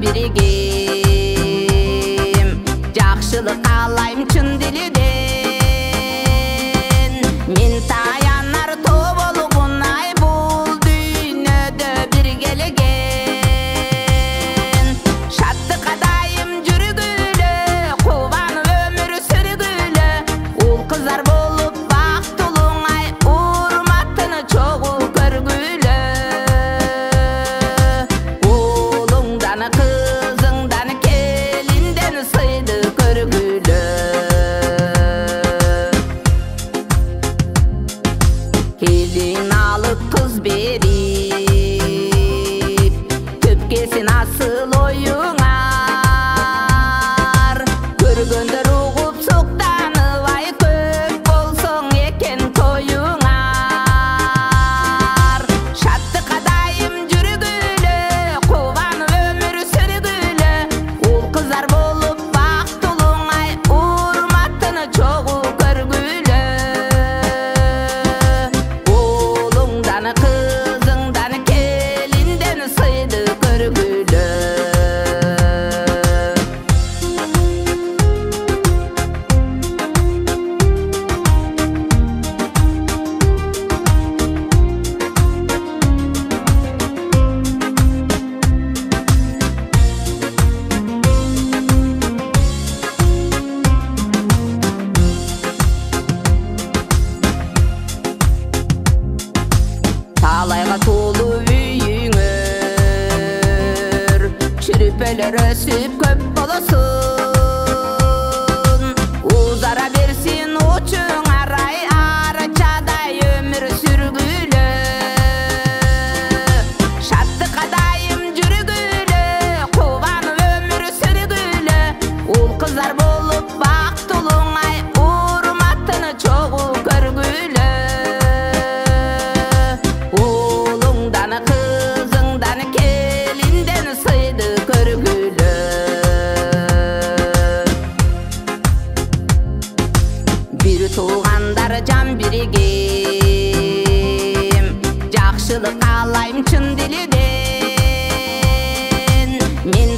birigim, жақшылық қалайым чын дилиден. Мен таянар тоболғын ай бұл дүйнөдө биргелеген. Шаттық адайым жүргүлө, кубанып өмүр сүргүлө. Ул кыздар болуп бактылуң ай, урматтыны чогуу көргүлө. Улуңдан кызыңдан келинден сыйды көргүлө. Келин алып кыз берип, төпкесин асыл оюңар. Көргөндөр угуп суктанып ай, көп болсоң экен тоюңар. Шаттык адайым жүргүлө, кубанып өмүр сүргүлө. Ул кыздар болуп бактылуң ай, урматтыны чогуу көргүлө. Улуңдан кызыңдан келинден сыйды көргүлө. Талайға толы үйіңір, чүрүпелер өсіп көп болосын. Узара берсин учуң арай, арачадай өмір сүргүлө. Шаттык адайым жүргүлө, кубанып өмүр сүргүлө. Ул кыздар болуп бактылуң ай, урматтыны чогуу көргүлө. Улуңдан кызыңдан келинден сыйды көргүлө. Бир туугандар жан биригим, жақшылық қалайым чын дилиден. Мен